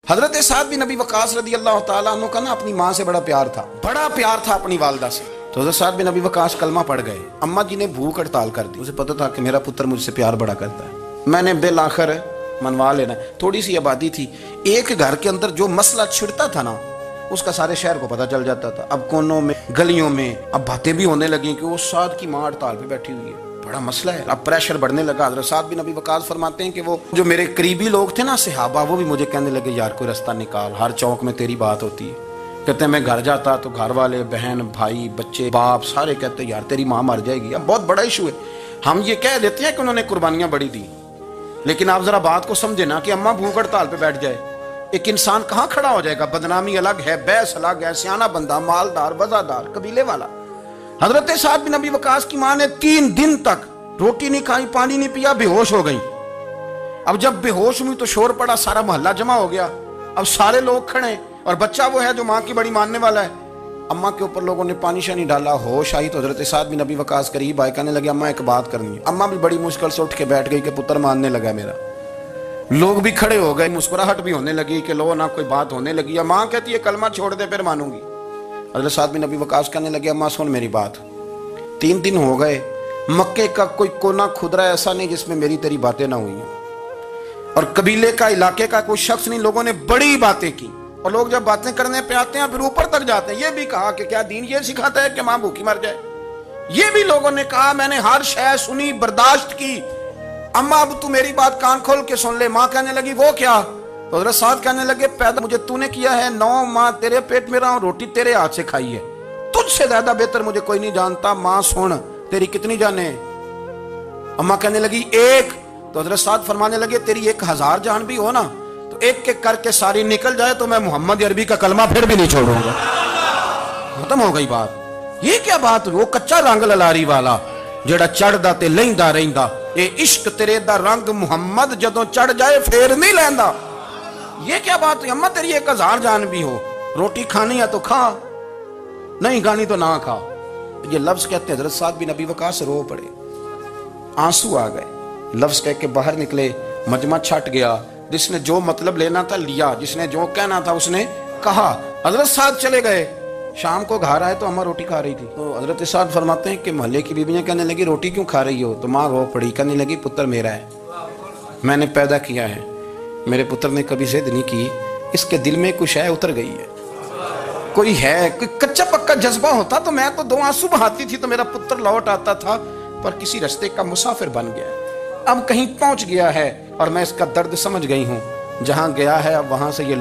حضرت سعد بن ابی وقاص رضی اللہ تعالیٰ عنہ کا نا اپنی ماں سے بڑا پیار تھا اپنی والدہ سے. تو حضرت سعد بن ابی وقاص کلمہ پڑھ گئے. اماں جی نے بھوک ہڑتال کر دی. اسے پتہ تھا کہ میرا پتر مجھ سے پیار بڑا کرتا ہے, میں نے بالآخر منوا لینا. تھوڑی سی آبادی تھی, ایک گھر کے اندر جو مسئلہ چھڑتا تھا نا اس کا سارے شہر کو پتہ چل جاتا تھا. اب کونوں میں گلیوں میں اب باتیں بھی ہونے لگیں کہ وہ سعد کی ماں ہڑتال پہ بیٹھی ہوئی ہے, بڑا مسئلہ ہے. اب پریشر بڑھنے لگا. حضرت سعد بن ابی وقاص فرماتے ہیں کہ وہ جو میرے قریبی لوگ تھے نا صحابہ, وہ بھی مجھے کہنے لگے یار کوئی رستہ نکال, ہر چوک میں تیری بات ہوتی ہے. کہتے ہیں میں گھر جاتا تو گھر والے بہن بھائی بچے باپ سارے کہتے ہیں یار تیری ماں مر جائے گی. اب بہت بڑا ایشو ہے. ہم یہ کہہ دیتے ہیں کہ انہوں نے قربانیاں بڑی دی, لیکن آپ ذرا بات کو سمجھے نا کہ اماں بھوک ہڑتال پہ بیٹھ جائے, ایک انسان کہاں کھڑا ہو جائے گا؟ بدنامی الگ ہے, بحث الگ ہے, سیانہ بندہ مالدار وزادار قبیلے والا. حضرت سعد بن ابی وقاص کی ماں نے 3 دن تک روٹی نہیں کھائی, پانی نہیں پیا, بے ہوش ہو گئی. اب جب بے ہوش ہوئی تو شور پڑا, سارا محلہ جمع ہو گیا. اب سارے لوگ کھڑے اور بچہ وہ ہے جو ماں کی بڑی ماننے والا ہے. اماں کے اوپر لوگوں نے پانی شانی ڈالا, ہوش آئی تو حضرت سعد بن ابی وقاص قریب آئے, کہنے لگے اماں ایک بات کرنی ہے. اماں بھی بڑی مشکل سے اٹھ کے بیٹھ گئی کہ پتر ماننے لگا میرا. لوگ بھی کھڑے ہو گئے, مسکراہٹ بھی ہونے لگی کہ لو نہ کوئی بات ہونے لگی. ماں کہتی ہے کلمہ چھوڑ دے پھر مانوں گی. حضرت سعد بن ابی وقاص کہنے لگے اماں سن میری بات, 3 دن ہو گئے, مکے کا کوئی کونا کھدرا ایسا نہیں جس میں میری تیری باتیں نہ ہوئی ہیں, اور قبیلے کا علاقے کا کوئی شخص نہیں. لوگوں نے بڑی باتیں کی, اور لوگ جب باتیں کرنے پہ آتے ہیں پھر اوپر تک جاتے ہیں. یہ بھی کہا کہ کیا دین یہ سکھاتا ہے کہ ماں بھوکی مر جائے؟ یہ بھی لوگوں نے کہا, میں نے ہر شے سنی برداشت کی, اماں اب تو میری بات کان کھول کے سن لے. ماں کہنے لگی وہ کیا؟ تو حضرت سعد کہنے لگے پیدا مجھے تو نے کیا ہے, 9 ماہ تیرے پیٹ میں رہا ہوں, روٹی تیرے ہاتھ سے کھائی ہے, تجھ سے زیادہ بہتر مجھے کوئی نہیں جانتا. ماں سن تیری کتنی جانیں؟ اماں کہنے لگی 1. تو حضرت سعد فرمانے لگے تیری 1000 جان بھی ہو نا تو ایک ایک کر کے ساری نکل جائے تو میں محمد عربی کا کلمہ پھر بھی نہیں چھوڑوں گا. ختم ہو گئی بات. یہ کیا بات؟ وہ کچا رنگ للاری والا جڑا چڑھدا تے لیندا رہندا, اے عشق تیرے دا رنگ محمد جدوں چڑھ جائے پھر نہیں لیندا. یہ کیا بات ہے؟ اماں تیری 1000 جان بھی ہو, روٹی کھانی ہے تو کھا, نہیں کھانی تو نہ کھا. یہ لفظ کہتے ہیں حضرت سعد بن ابی وقاص رو پڑے, آنسو آ گئے. لفظ کہہ کے باہر نکلے, مجمع چھٹ گیا. جس نے جو مطلب لینا تھا لیا, جس نے جو کہنا تھا اس نے کہا. حضرت سعد چلے گئے. شام کو گھر آئے تو اماں روٹی کھا رہی تھی. تو حضرت سعد فرماتے ہیں کہ محلے کی بیویاں کہنے لگی روٹی کیوں کھا رہی ہو؟ تو ماں رو پڑی, کہنے لگی پتر میرا ہے, میں نے پیدا کیا ہے, میرے پتر نے کبھی ضد نہیں کی, اس کے دل میں کچھ ہے اتر گئی ہے. کوئی ہے کوئی کچا پکا جذبہ ہوتا تو میں تو 2 آنسو بہاتی تھی تو میرا پتر لوٹ آتا تھا, پر کسی رستے کا مسافر بن گیا, اب کہیں پہنچ گیا ہے اور میں اس کا درد سمجھ گئی ہوں. جہاں گیا ہے اب وہاں سے یہ